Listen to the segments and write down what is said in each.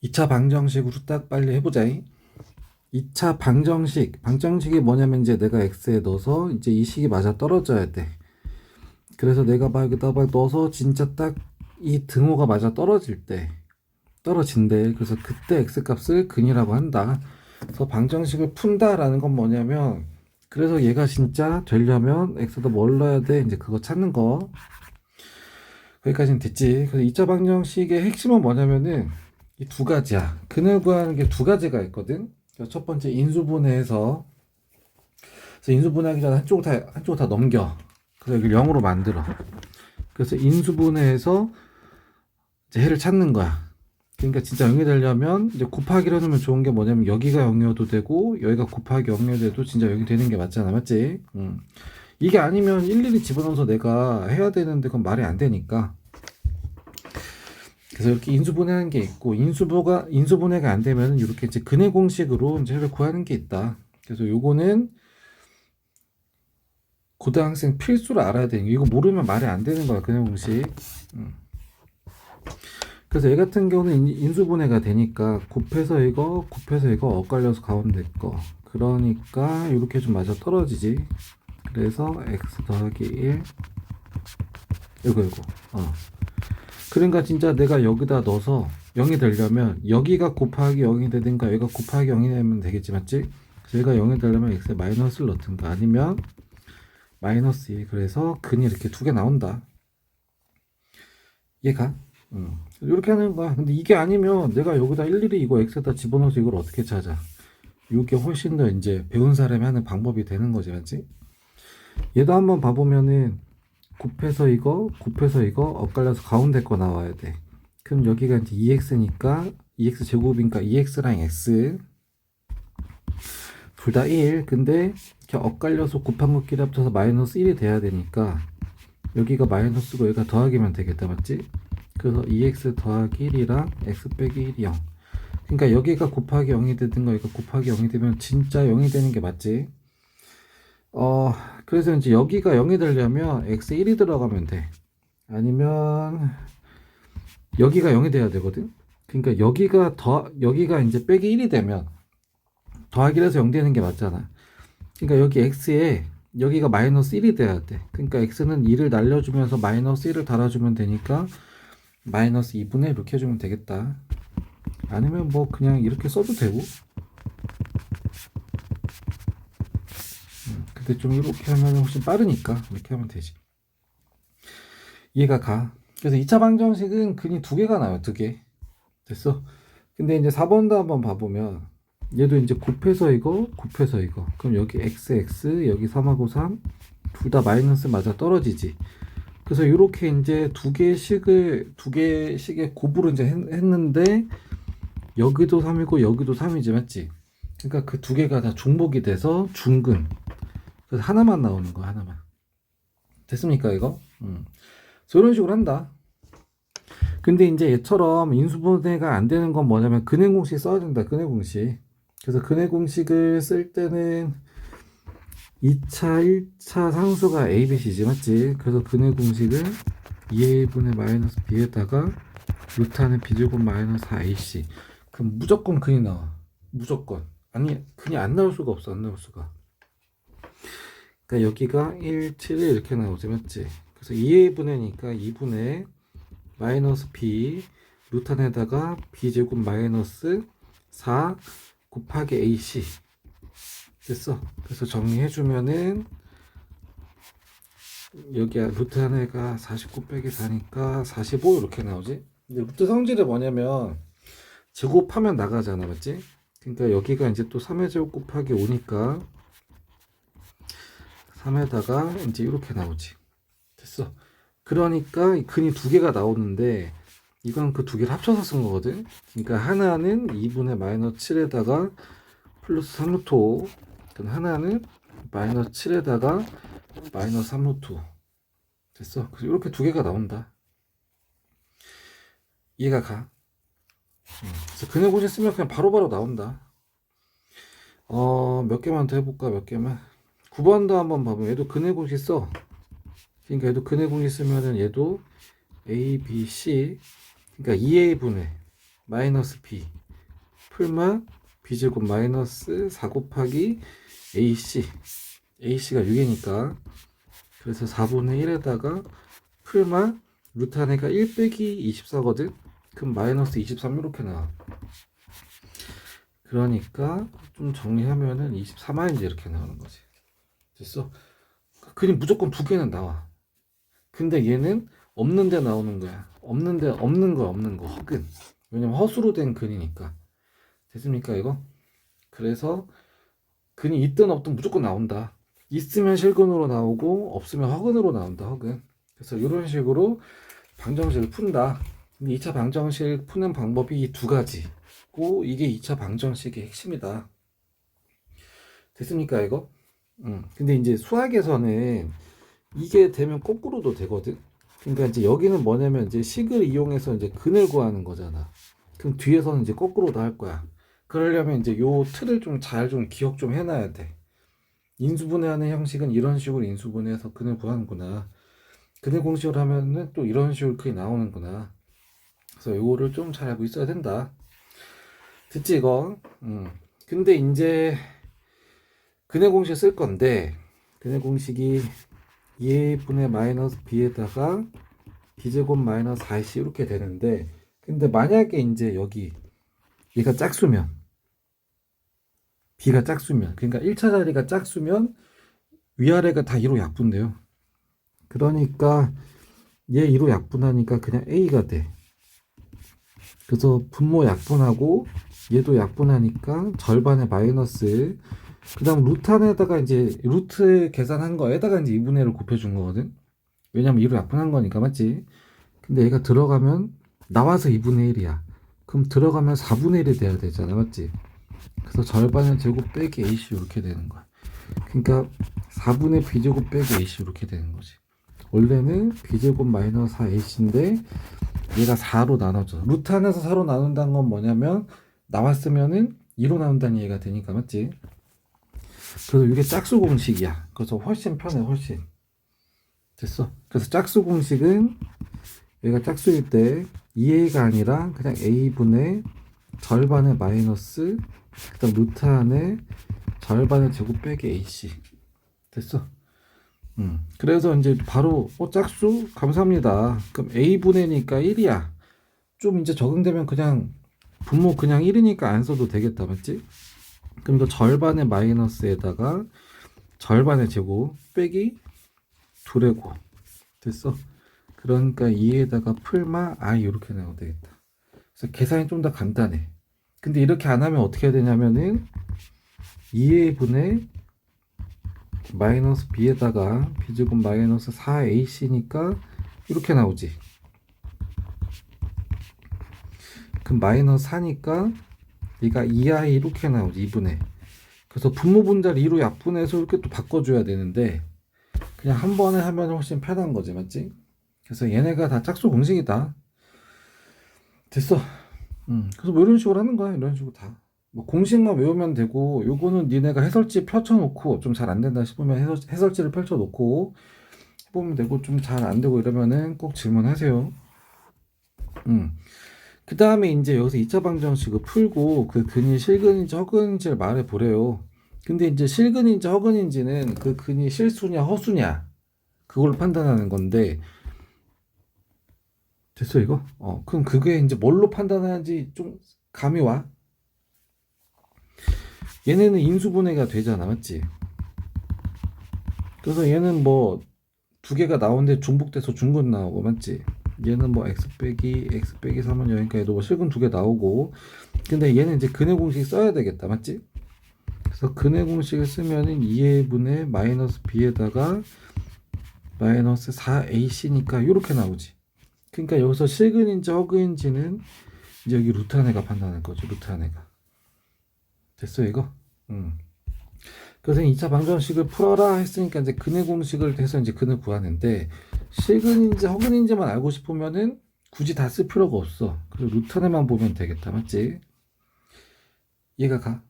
2차 방정식으로 딱 빨리 해보자. 2차 방정식이 뭐냐면 이제 내가 x에 넣어서 이제 이 식이 맞아 떨어져야 돼. 그래서 내가 막 여기다 막 넣어서 진짜 딱 이 등호가 맞아 떨어진대. 그래서 그때 x 값을 근이라고 한다. 그래서 방정식을 푼다라는 건 뭐냐면, 그래서 얘가 진짜 되려면 x도 뭘 넣어야 돼? 이제 그거 찾는 거. 거기까지는 됐지. 그래서 2차 방정식의 핵심은 뭐냐면은 이 두 가지야. 근을 구하는 게 두 가지가 있거든. 그래서 첫 번째 인수분해해서, 그래서 인수분해하기 전에 한쪽을 다 넘겨. 그래서 이걸 0으로 만들어. 그래서 인수분해해서 이제 해를 찾는 거야. 그러니까 진짜 0이 되려면 이제 곱하기로 해놓으면 좋은 게 뭐냐면 여기가 0이어도 되고 여기가 곱하기 0이어도 돼도 진짜 0이 되는 게 맞잖아. 맞지? 이게 아니면 일일이 집어넣어서 내가 해야 되는데 그건 말이 안 되니까. 그래서 이렇게 인수분해하는 게 있고, 인수분해가 안 되면 이렇게 이제 근해 공식으로 이제 해를 구하는 게 있다. 그래서 요거는 고등학생 필수로 알아야 되는 거. 이거 모르면 말이 안 되는 거야, 근해 공식. 그래서 얘 같은 경우는 인수분해가 되니까 곱해서 이거 엇갈려서 가운데 거. 그러니까 이렇게 좀 맞아 떨어지지. 그래서 x 더하기 1 이거 그러니까 진짜 내가 여기다 넣어서 0이 되려면 여기가 곱하기 0이 되든가 여기가 곱하기 0이 되면 되겠지, 맞지? 그래서 얘가 0이 되려면 x에 마이너스를 넣든가 아니면 마이너스 2. 그래서 근이 이렇게 두 개 나온다. 얘가 이렇게 하는 거야. 근데 이게 아니면 내가 여기다 일일이 이거 x에다 집어넣어서 이걸 어떻게 찾아? 이게 훨씬 더 이제 배운 사람이 하는 방법이 되는 거지, 맞지? 얘도 한번 봐보면은 곱해서 이거 엇갈려서 가운데 거 나와야 돼. 그럼 여기가 이제 2x니까 2x 제곱이니까 2x랑 x 둘 다 1. 근데 이렇게 엇갈려서 곱한 것끼리 합쳐서 마이너스 1이 돼야 되니까 여기가 마이너스고 여기가 더하기면 되겠다, 맞지? 그래서 2x 더하기 1이랑 x 빼기 1이 0. 그러니까 여기가 곱하기 0이 되든가 여기가 곱하기 0이 되면 진짜 0이 되는 게 맞지? 그래서 이제 여기가 0이 되려면 x 1이 들어가면 돼. 아니면 여기가 0이 돼야 되거든. 그러니까 여기가 이제 빼기 1이 되면 더하기를 해서 0 되는 게 맞잖아. 그러니까 여기 x에 여기가 마이너스 1이 돼야 돼. 그러니까 x는 2를 날려주면서 마이너스 1을 달아주면 되니까 마이너스 2분의 이렇게 해주면 되겠다. 아니면 뭐 그냥 이렇게 써도 되고. 근데 좀 이렇게 하면 훨씬 빠르니까 이렇게 하면 되지. 이해가 가. 그래서 2차 방정식은 근이 두 개가 나와요. 두 개. 됐어? 근데 이제 4번도 한번 봐보면 얘도 이제 곱해서 이거 그럼 여기 x 여기 3하고 3 둘 다 마이너스 맞아 떨어지지. 그래서 이렇게 이제 두 개씩의 곱으로 이제 했는데 여기도 3이고 여기도 3이지, 맞지? 그러니까 그 두 개가 다 중복이 돼서 중근. 그래서 하나만 나오는 거야, 하나만. 됐습니까, 이거? 그래서 이런 식으로 한다. 근데 이제 얘처럼 인수분해가 안 되는 건 뭐냐면 근해 공식 써야 된다, 근해 공식. 그래서 근해 공식을 쓸 때는 2차, 1차 상수가 A, B, C지, 맞지? 그래서 근해 공식을 2A분의 마이너스 B에다가 루트 안에 B제곱 마이너스 4AC. 그럼 무조건 근이 나와. 무조건. 아니, 근이 안 나올 수가 없어, 안 나올 수가. 그러니까 여기가 1, 7, 1 이렇게 나오지, 맞지? 그래서 2A분의니까 2분의 마이너스 B 루트 안에다가 B제곱 마이너스 4 곱하기 AC. 됐어. 그래서 정리해주면은 여기 루트 안에가 49 빼기 4니까 45 이렇게 나오지. 근데 루트 성질이 뭐냐면 제곱하면 나가잖아, 맞지? 그러니까 여기가 이제 또 3의 제곱 곱하기 5니까 3에다가 이제 이렇게 나오지. 됐어. 그러니까 근이 두 개가 나오는데 이건 그 두 개를 합쳐서 쓴 거거든. 그러니까 하나는 2분의 마이너스 7에다가 플러스 3루트 5. 하나는 마이너스 7에다가 마이너스 3루트 5. 됐어. 그래서 이렇게 두 개가 나온다. 이해가 가. 그래서 근해 공식 쓰면 그냥 바로바로 나온다. 몇 개만 더 해볼까? 몇 개만. 9번도 한번 봐보면 얘도 근해 공식 써. 그러니까 얘도 근해 공식 쓰면은 얘도 A, B, C. 그러니까 2A 분의 마이너스 B 풀마 B제곱 마이너스 4 곱하기 AC AC가 6이니까 그래서 4분의 1에다가 풀마 루트 안에가 1 빼기 24거든. 그럼 마이너스 23 이렇게 나와. 그러니까 좀 정리하면은 24만인지 이렇게 나오는 거지. 됐어? 그림 무조건 두 개는 나와. 근데 얘는 없는데 나오는 거야. 없는데 없는 거 허근. 왜냐면 허수로 된 근이니까. 됐습니까 이거? 그래서 근이 있든 없든 무조건 나온다. 있으면 실근으로 나오고 없으면 허근으로 나온다. 허근. 그래서 이런 식으로 방정식을 푼다. 근데 2차 방정식 푸는 방법이 이 두 가지고 이게 2차 방정식의 핵심이다. 됐습니까 이거? 근데 이제 수학에서는 이게 되면 거꾸로도 되거든. 그러니까 이제 여기는 뭐냐면 이제 식을 이용해서 이제 근을 구하는 거잖아. 그럼 뒤에서는 이제 거꾸로도 할 거야. 그러려면 이제 요 틀을 좀 잘 좀 기억 좀 해놔야 돼. 인수분해하는 형식은 이런 식으로 인수분해해서 근을 구하는구나. 근의 공식을 하면은 또 이런 식으로 그게 나오는구나. 그래서 요거를 좀 잘 알고 있어야 된다. 듣지 이거? 근데 이제 근의 공식 쓸 건데 근의 공식이 2a분의 마이너스 b에다가 b제곱 마이너스 4c 이렇게 되는데 근데 만약에 이제 여기 얘가 짝수면 b가 짝수면 그러니까 1차 자리가 짝수면 위아래가 다 2로 약분돼요. 그러니까 얘 2로 약분하니까 그냥 a가 돼. 그래서 분모 약분하고 얘도 약분하니까 절반의 마이너스 그 다음 루트 안에다가 이제 루트 계산한 거에다가 이제 2분의 1을 곱해준 거거든. 왜냐면 2로 약분한 거니까 맞지? 근데 얘가 들어가면 나와서 2분의 1이야. 그럼 들어가면 4분의 1이 돼야 되잖아 맞지? 그래서 절반의 제곱 빼기 AC 이렇게 되는 거야. 그러니까 4분의 B제곱 빼기 AC 이렇게 되는 거지. 원래는 B제곱 마이너스 4AC인데 얘가 4로 나눠져. 루트 안에서 4로 나눈다는 건 뭐냐면 나왔으면은 2로 나눈다는 얘기가 되니까 맞지? 그래서 이게 짝수 공식이야. 그래서 훨씬 편해 훨씬. 됐어. 그래서 짝수 공식은 얘가 짝수일 때 2a가 아니라 그냥 a분의 절반의 마이너스 그다음 루트 안에 절반의 제곱 빼기 ac. 됐어. 그래서 이제 바로 짝수 감사합니다. 그럼 a분의니까 1이야. 좀 이제 적응되면 그냥 분모 그냥 1이니까 안 써도 되겠다 맞지? 그럼 이거 절반의 마이너스에다가 절반의 제곱 빼기 2의 곱. 됐어? 그러니까 2에다가 풀마 i 이렇게 나오면 되겠다. 그래서 계산이 좀 더 간단해. 근데 이렇게 안 하면 어떻게 해야 되냐면은 2의 분의 마이너스 b에다가 b제곱 마이너스 4ac니까 이렇게 나오지. 그럼 마이너스 4니까 얘가 2i 이렇게 나오지. 2분의. 그래서 분모 분자를 2로 약분해서 이렇게 또 바꿔줘야 되는데 그냥 한 번에 하면 훨씬 편한 거지 맞지? 그래서 얘네가 다 짝수 공식이다. 됐어. 그래서 뭐 이런 식으로 하는 거야. 이런 식으로 다. 뭐 공식만 외우면 되고 요거는 니네가 해설지 펼쳐놓고 좀 잘 안 된다 싶으면 해설지를 펼쳐놓고 해보면 되고 좀 잘 안 되고 이러면은 꼭 질문하세요. 그 다음에 이제 여기서 2차 방정식을 풀고 그 근이 실근인지 허근인지를 말해 보래요. 근데 이제 실근인지 허근인지는 그 근이 실수냐 허수냐 그걸 판단하는 건데 됐어 이거? 그럼 그게 이제 뭘로 판단하는지 좀 감이 와? 얘네는 인수분해가 되잖아 맞지? 그래서 얘는 뭐 두 개가 나오는데 중복돼서 중근 나오고 맞지? 얘는 뭐 x 빼기 3은 여기니까 얘도 뭐 실근 두 개 나오고 근데 얘는 이제 근의 공식 써야 되겠다 맞지? 그래서 근의 공식을 쓰면은 2분의 마이너스 b에다가 마이너스 4ac니까 이렇게 나오지. 그러니까 여기서 실근인지 허근인지는 이제 여기 루트 안에가 판단할 거죠. 루트 안에가. 됐어 이거? 그래서 2차 방정식을 풀어라 했으니까 이제 근의 공식을 해서 이제 근을 구하는데 실근인지 허근인지만 알고 싶으면은 굳이 다 쓸 필요가 없어. 그래서 루트 안에만 보면 되겠다. 맞지? 이해가 가?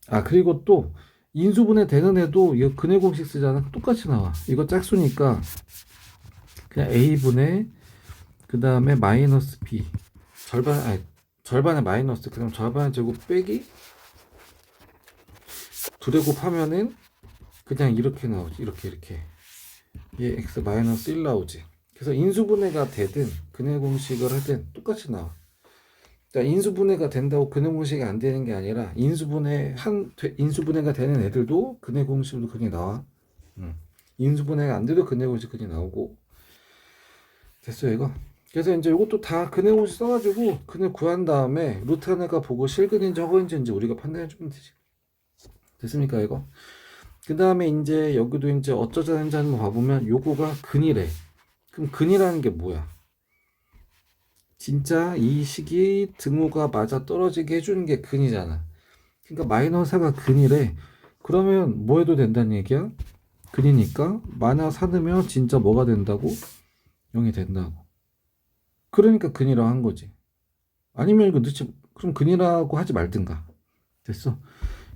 아 그리고 또 인수분해 되는 애도 이거 근의 공식 쓰잖아. 똑같이 나와. 이거 짝수니까 그냥 a분의 그 다음에 마이너스 b 절반의 마이너스, 그럼 절반의 제곱 빼기 2대 곱하면은 그냥 이렇게 나오지. 이렇게 얘 x 마이너스 1 나오지. 그래서 인수분해가 되든 근해 공식을 하든 똑같이 나와. 그러니까 인수분해가 된다고 근해 공식이 안 되는 게 아니라 인수분해가 되는 애들도 근해 공식으로 그냥 나와. 인수분해가 안 돼도 근해 공식 그냥 나오고. 됐어요 이거. 그래서 이제 이것도 다 근해 공식 써가지고 근해 구한 다음에 루트 하나가 보고 실근인지 허근인지 이제 우리가 판단해 주면 되지. 됐습니까 이거? 그 다음에 이제 여기도 이제 어쩌자는지 한번 봐보면 요거가 근이래. 그럼 근이라는 게 뭐야? 진짜 이 식이 등호가 맞아 떨어지게 해주는 게 근이잖아. 그러니까 마이너스 4가 근이래. 그러면 뭐 해도 된다는 얘기야? 근이니까 마이너스 4 넣으면 진짜 뭐가 된다고? 0이 된다고. 그러니까 근이라고 한 거지. 아니면 이거 넣지, 그럼 근이라고 하지 말든가. 됐어.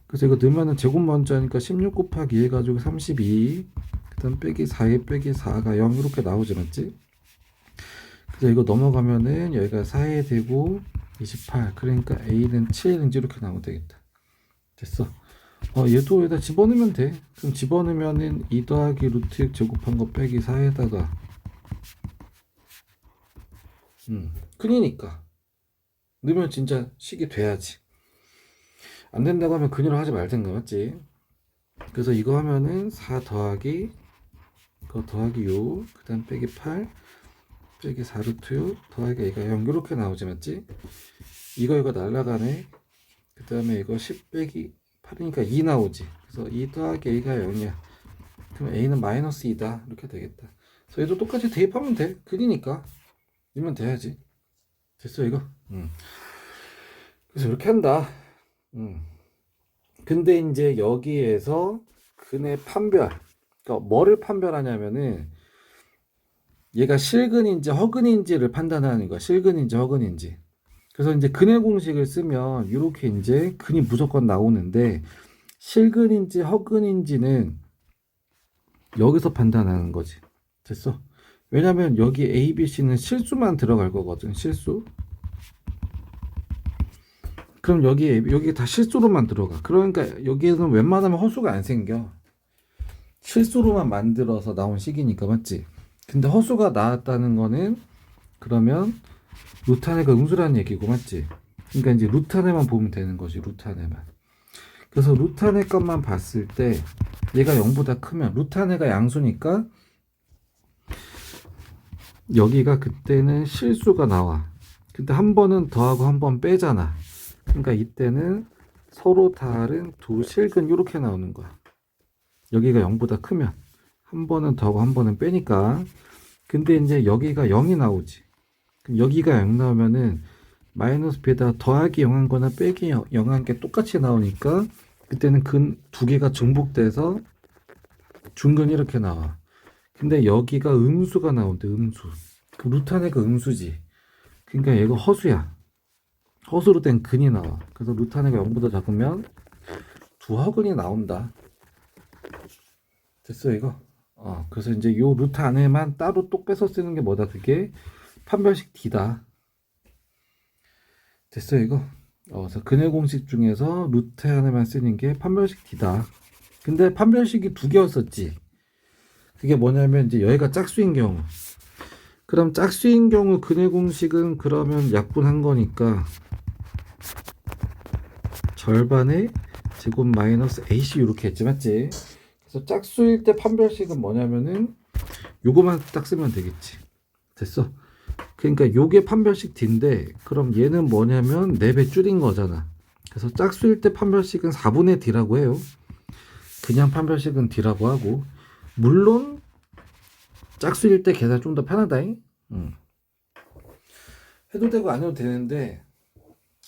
그래서 이거 넣으면은 제곱 먼저 하니까 16 곱하기 2 해가지고 32, 그 다음 빼기 4에 빼기 4가 0 이렇게 나오지, 맞지? 그래서 이거 넘어가면은 여기가 4에 되고 28, 그러니까 A는 7인지 이렇게 나오면 되겠다. 됐어. 얘도 여기다 집어넣으면 돼. 그럼 집어넣으면은 2 더하기 루트 6 제곱한 거 빼기 4에다가 근이니까 넣으면 진짜 식이 돼야지. 안 된다고 하면 근이로 하지 말든가, 맞지? 그래서 이거 하면은 4 더하기 그거 더하기 6, 그 다음 빼기 8 빼기 4 루트 6 더하기 얘가 0 이렇게 나오지, 맞지? 이거 날라가네. 그 다음에 이거 10 빼기 8이니까 2 나오지. 그래서 2 더하기 a가 0이야. 그럼 a는 마이너스 2다 이렇게 되겠다. 그래서 얘도 똑같이 대입하면 돼. 근이니까 이면 돼야지. 됐어 이거? 그래서 이렇게 한다. 근데 이제 여기에서 근의 판별, 그러니까 뭐를 판별하냐면은 얘가 실근인지 허근인지를 판단하는 거야. 실근인지 허근인지. 그래서 이제 근의 공식을 쓰면 이렇게 이제 근이 무조건 나오는데 실근인지 허근인지는 여기서 판단하는 거지. 됐어? 왜냐면 여기 A, B, C는 실수만 들어갈 거거든. 실수. 그럼 여기 다 실수로만 들어가. 그러니까 여기에는 웬만하면 허수가 안 생겨. 실수로만 만들어서 나온 식이니까, 맞지? 근데 허수가 나왔다는 거는 그러면 루트 안에가 음수라는 얘기고, 맞지? 그러니까 이제 루트 안에만 보면 되는 거지. 루트 안에만. 그래서 루트 안에 것만 봤을 때 얘가 0보다 크면 루트 안에가 양수니까 여기가 그때는 실수가 나와. 근데 한 번은 더하고 한 번 빼잖아. 그러니까 이때는 서로 다른 두 실근 이렇게 나오는 거야. 여기가 0보다 크면 한 번은 더하고 한 번은 빼니까. 근데 이제 여기가 0이 나오지. 그럼 여기가 0 나오면은 마이너스 b에다 더하기 0한 거나 빼기 0한 게 똑같이 나오니까 그때는 근 두 개가 중복돼서 중근 이렇게 나와. 근데 여기가 음수가 나온대. 음수. 그 루트 안에 그 음수지. 그러니까 얘가 허수야. 허수로 된 근이 나와. 그래서 루트 안에가 0보다 작으면 두 허근이 나온다. 됐어 이거? 그래서 이제 요 루트 안에만 따로 똑 빼서 쓰는 게 뭐다? 그게 판별식 D다. 됐어 이거? 그래서 근해 공식 중에서 루트 안에만 쓰는 게 판별식 D다. 근데 판별식이 두 개였었지. 그게 뭐냐면 이제 여기가 짝수인 경우. 그럼 짝수인 경우 근해 공식은 그러면 약분한 거니까 절반의 제곱 마이너스 AC 이렇게 했지, 맞지? 그래서 짝수일 때 판별식은 뭐냐면은 요거만 딱 쓰면 되겠지. 됐어? 그러니까 요게 판별식 D인데 그럼 얘는 뭐냐면 4배 줄인 거잖아. 그래서 짝수일 때 판별식은 4분의 D라고 해요. 그냥 판별식은 D라고 하고, 물론 짝수일 때 계산 좀 더 편하다잉. 해도 되고 안 해도 되는데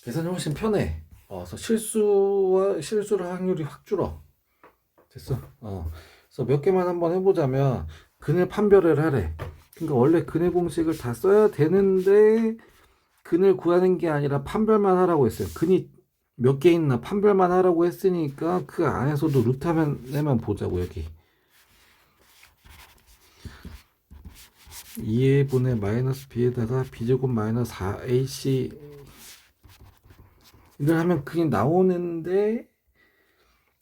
계산이 훨씬 편해. 그래서 실수를 확률이 확 줄어. 됐어. 그래서 몇 개만 한번 해보자면 근을 판별을 하래. 그러니까 원래 근의 공식을 다 써야 되는데 근을 구하는 게 아니라 판별만 하라고 했어요. 근이 몇 개 있나 판별만 하라고 했으니까 그 안에서도 루트 하면만 보자고. 여기 2의 분의 마이너스 b에다가 b제곱 마이너스 4ac 이걸 하면 그게 나오는데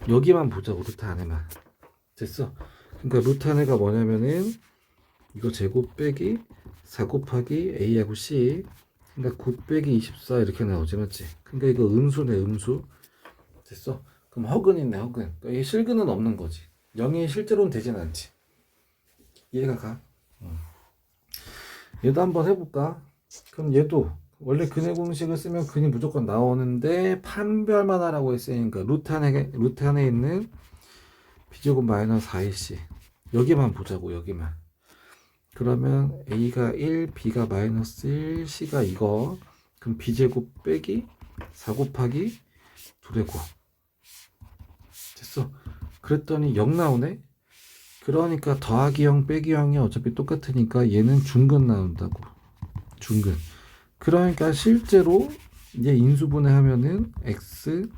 여기만 보자고, 루트 안에만. 됐어? 그러니까 루트 안에가 뭐냐면은 이거 제곱 빼기 4 곱하기 A하고 C, 그러니까 9 빼기 24 이렇게 나오지, 맞지? 그러니까 이거 음수네, 음수. 됐어? 그럼 허근이네, 허근. 그러니까 이게 실근은 없는 거지. 0이 실제로는 되진 않지. 이해가 가? 얘도 한번 해볼까? 그럼 얘도 원래 근의 공식을 쓰면 근이 무조건 나오는데 판별만 하라고 했으니까 루트 안에 있는 b제곱 마이너스 4ac 여기만 보자고, 여기만. 그러면 a가 1, b가 마이너스 1, c가 이거. 그럼 b제곱 빼기 4 곱하기 2의 9. 됐어. 그랬더니 0 나오네. 그러니까 더하기 0 빼기 0이 어차피 똑같으니까 얘는 중근 나온다고. 중근. 그러니까 실제로 이제 인수분해 하면은 x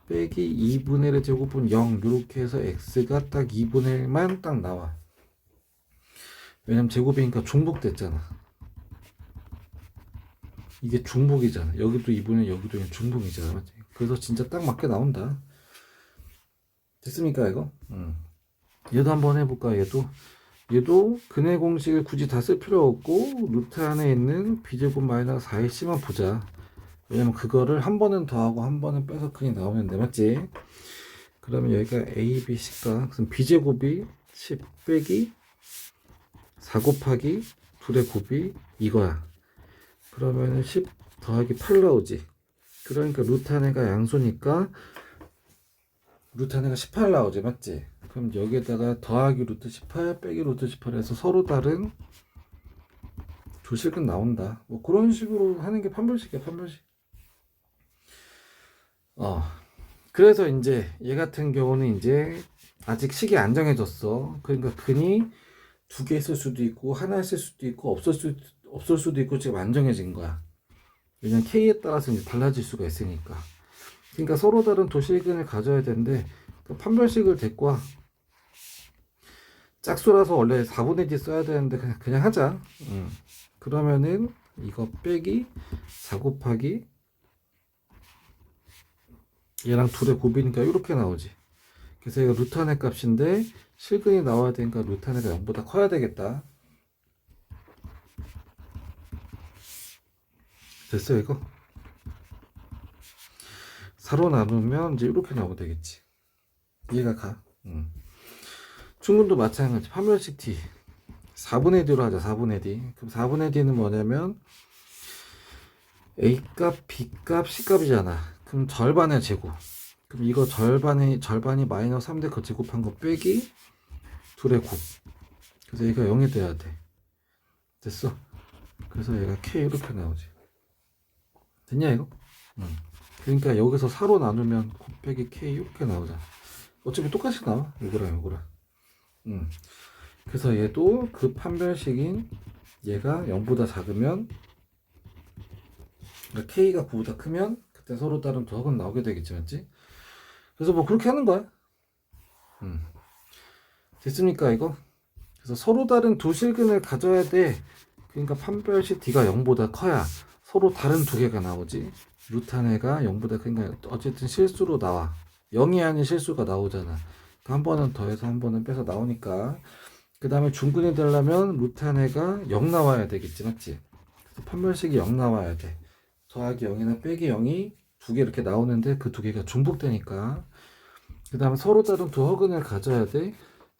빼기 2분의 1의 제곱은 0 이렇게 해서 x가 딱 2분의 1만 딱 나와. 왜냐면 제곱이니까 중복됐잖아. 이게 중복이잖아. 여기도 2분의 1, 여기도 중복이잖아. 맞지? 그래서 진짜 딱 맞게 나온다. 됐습니까 이거? 얘도 한번 해볼까. 얘도 근의 공식을 굳이 다 쓸 필요 없고 루트 안에 있는 b제곱 마이너스 4ac만 보자. 왜냐면 그거를 한 번은 더하고 한 번은 빼서 근이 나오는데, 맞지? 그러면 여기가 a, b, c가 그럼 b제곱이 10 빼기 4 곱하기 2의 곱이 이거야. 그러면은 10 더하기 8 나오지. 그러니까 루트 안에가 양수니까 루트 안에가 18 나오지, 맞지? 그럼 여기에다가 더하기 루트 18 빼기 루트 18 해서 서로 다른 조식은 나온다. 뭐 그런 식으로 하는 게 판별식이야, 판별식. 그래서 이제 얘 같은 경우는 이제 아직 식이 안 정해졌어. 그러니까 근이 두 개 있을 수도 있고 하나 있을 수도 있고 없을 수도 있고 지금 안 정해진 거야. 왜냐면 K에 따라서 이제 달라질 수가 있으니까. 그러니까 서로 다른 도실근을 가져야 되는데 그 판별식을 데리고 와. 짝수라서 원래 4분의 D 써야 되는데 그냥 하자. 그러면은 이거 빼기 4 곱하기 얘랑 둘의 곱이니까 이렇게 나오지. 그래서 이거 루트 안의 값인데 실근이 나와야 되니까 루트 안의가 0보다 커야 되겠다. 됐어 이거? 4로 나누면 이제 이렇게 나오면 되겠지. 이해가 가? 충분도 마찬가지. 판별식 t 4분의 d로 하자. 4분의 d. 그럼 4분의 d는 뭐냐면 a값, b값, c값이잖아. 그럼 절반의 제곱. 그럼 이거 절반이 마이너스 3대 그 제곱한 거 빼기 2의 곱. 그래서 얘가 0이 돼야 돼. 됐어? 그래서 얘가 k 이렇게 나오지. 됐냐 이거? 그러니까 여기서 4로 나누면 곱빼기 k 이렇게 나오잖아. 어차피 똑같이 나와. 이거랑. 그래서 얘도 그 판별식인 얘가 0보다 작으면, 그러니까 k가 9보다 크면 그때 서로 다른 더하기는 나오게 되겠지, 맞지? 그래서 뭐 그렇게 하는 거야. 됐습니까 이거? 그래서 서로 다른 두 실근을 가져야 돼. 그러니까 판별식 d가 0보다 커야 서로 다른 두 개가 나오지. 루트 안에가 0보다 크니까 어쨌든 실수로 나와. 0이 아닌 실수가 나오잖아. 한 번은 더해서 한 번은 빼서 나오니까. 그 다음에 중근이 되려면 루트 안에가 0 나와야 되겠지, 맞지? 그래서 판별식이 0 나와야 돼. 더하기 0이나 빼기 0이 두 개 이렇게 나오는데 그 두 개가 중복되니까. 그 다음에 서로 다른 두 허근을 가져야 돼.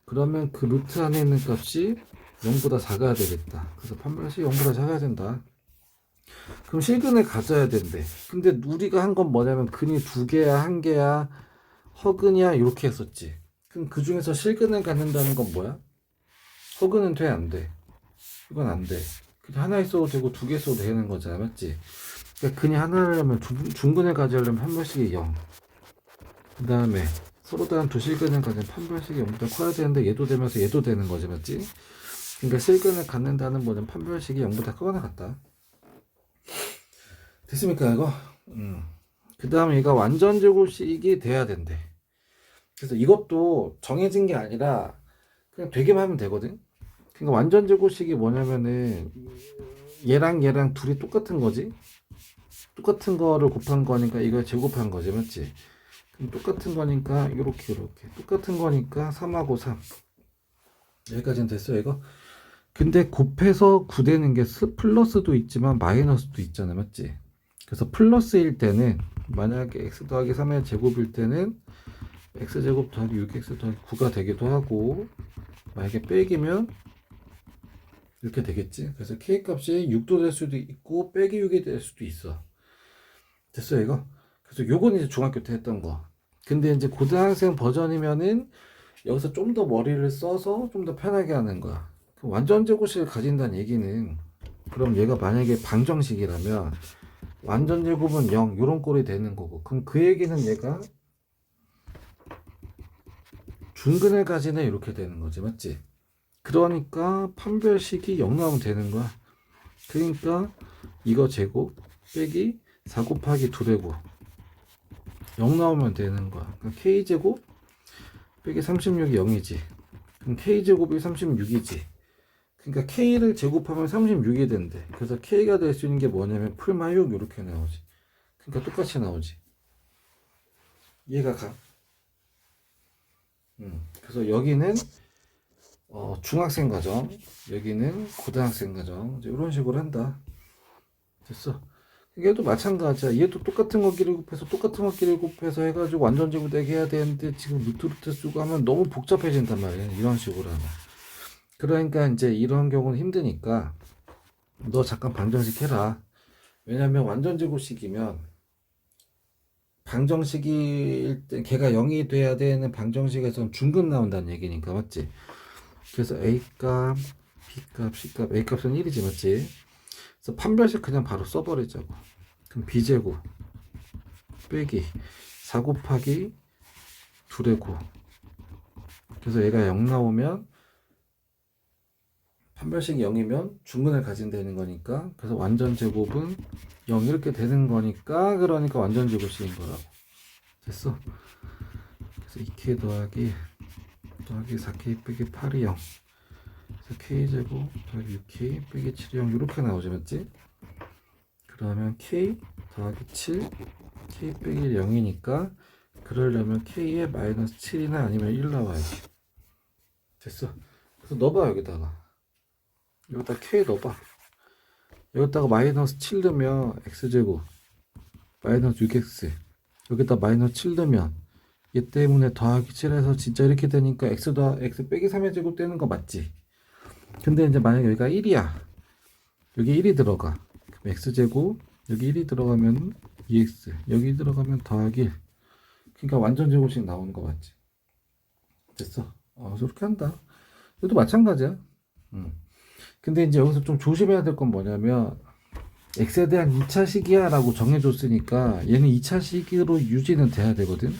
그러면 그 루트 안에 있는 값이 0보다 작아야 되겠다. 그래서 판별식이 0보다 작아야 된다. 그럼 실근을 가져야 된대. 근데 우리가 한 건 뭐냐면 근이 두 개야, 한 개야, 허근이야 이렇게 했었지. 그럼 그 중에서 실근을 갖는다는 건 뭐야? 허근은 돼, 안 돼? 이건 안 돼. 그냥 하나 있어도 되고 두 개 있어도 되는 거잖아, 맞지? 그러니까 근이 하나라면 중근을 가져려면 판별식이 0. 그 다음에 서로 다른 두 실근을 가지면 판별식이 0보다 커야 되는데 얘도 되면서 얘도 되는 거지, 맞지? 그러니까 실근을 갖는다는 거는 판별식이 0보다 크거나 같다. 됐습니까 이거? 그 다음에 얘가 완전 제곱식이 돼야 된대. 그래서 이것도 정해진 게 아니라 그냥 되기만 하면 되거든. 그러니까 완전 제곱식이 뭐냐면은 얘랑 둘이 똑같은 거지. 똑같은 거를 곱한 거니까 이걸 제곱한 거지, 맞지? 그럼 똑같은 거니까 이렇게 똑같은 거니까 3하고 3 여기까지는 됐어 이거. 근데 곱해서 9 되는 게 플러스도 있지만 마이너스도 있잖아, 맞지? 그래서 플러스일 때는 만약에 x 더하기 3의 제곱일 때는 x제곱 더하기 6x 더하기 9가 되기도 하고, 만약에 빼기면 이렇게 되겠지. 그래서 k값이 6도 될 수도 있고 빼기 6이 될 수도 있어. 됐어 이거. 그래서 요건 이제 중학교 때 했던 거. 근데 이제 고등학생 버전이면은 여기서 좀 더 머리를 써서 좀 더 편하게 하는 거야. 완전 제곱식을 가진다는 얘기는, 그럼 얘가 만약에 방정식이라면 완전 제곱은 0 요런 꼴이 되는 거고, 그럼 그 얘기는 얘가 중근을 가지네 이렇게 되는 거지, 맞지? 그러니까 판별식이 0 나오면 되는 거야. 그러니까 이거 제곱 빼기 4 곱하기 2되고 0 나오면 되는 거야. 그러니까 k제곱 빼기 36이 0이지. 그럼 k제곱이 36이지. 그러니까 k를 제곱하면 36이 된대. 그래서 k가 될 수 있는 게 뭐냐면 풀마6 이렇게 나오지. 그러니까 똑같이 나오지. 이해가 가? 그래서 여기는 중학생 과정, 여기는 고등학생 과정, 이런 식으로 한다. 됐어. 얘도 마찬가지야. 얘도 똑같은 거끼리 곱해서 똑같은 거끼리 곱해서 해가지고 완전 제곱 되게 해야 되는데 지금 루트 쓰고 하면 너무 복잡해진단 말이야. 이런 식으로 하면. 그러니까 이제 이런 경우는 힘드니까 너 잠깐 방정식 해라. 왜냐면 완전 제곱식이면 방정식일 때 걔가 0이 돼야 되는 방정식에서는 중근 나온다는 얘기니까, 맞지? 그래서 A값, B값, C값, A값은 1이지, 맞지? 그래서 판별식 그냥 바로 써버리자고. 그럼 B제곱 빼기 4 곱하기 2되고, 그래서 얘가 0 나오면 판별식이 0이면 중근을 가진다는 거니까, 그래서 완전 제곱은 0 이렇게 되는 거니까, 그러니까 완전 제곱식인 거라고. 됐어? 그래서 2k 더하기 4k 빼기 8이 0. 그래서 k제곱 더하기 6k 빼기 7이 0 이렇게 나오지, 맞지? 그러면 k 더하기 7 k 빼기 0이니까 그러려면 k에 마이너스 7이나 아니면 1 나와야지. 됐어. 그래서 넣어봐. 여기다 k 넣어봐. 여기다가 마이너스 7 넣으면 x제곱 마이너스 6x, 여기다 마이너스 7 넣으면 얘 때문에 더하기 7해서 진짜 이렇게 되니까 x 빼기 3의 제곱 되는 거 맞지? 근데 이제 만약에 여기가 1이야. 여기 1이 들어가. 그럼 x제곱 여기 1이 들어가면 2x, 여기 들어가면 더하기 1. 그러니까 완전 제곱식 나오는 거 맞지? 됐어. 저렇게 한다. 이것도 마찬가지야. 근데 이제 여기서 좀 조심해야 될 건 뭐냐면, x에 대한 2차 식이야 라고 정해줬으니까 얘는 2차 식으로 유지는 돼야 되거든.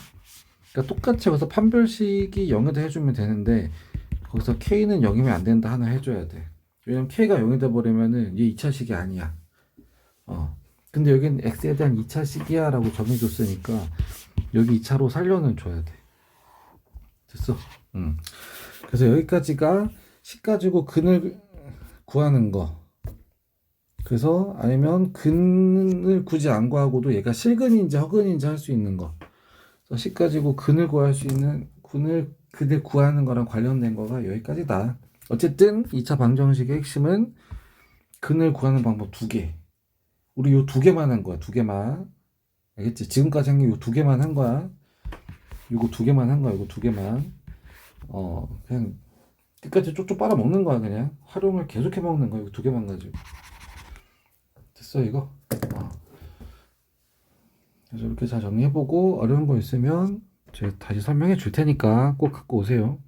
그러니까 똑같이 여기서 판별식이 0에다 해주면 되는데, 거기서 k는 0이면 안 된다 하나 해줘야 돼. 왜냐면 k가 0이 돼버리면은 얘 2차 식이 아니야. 근데 여기는 x에 대한 2차 식이야 라고 정해줬으니까 여기 2차로 살려는 줘야 돼. 됐어? 그래서 여기까지가 식 가지고 근을 구하는 거. 그래서 아니면 근을 굳이 안 구하고도 얘가 실근인지 허근인지 할 수 있는 거. 그래서 식 가지고 근을 구할 수 있는 근을 구하는 거랑 관련된 거가 여기까지다. 어쨌든 2차 방정식의 핵심은 근을 구하는 방법 2개. 우리 요 2개만 한 거야. 2개만. 알겠지? 지금까지 한 게 요 2개만 한 거야. 요거 2개만 한 거야. 요거 2개만. 그냥 끝까지 쪽쪽 빨아 먹는 거야. 그냥 활용을 계속해 먹는 거야. 이거 2개만 가지고. 됐어 이거. 그래서 이렇게 잘 정리해보고 어려운 거 있으면 제가 다시 설명해 줄 테니까 꼭 갖고 오세요.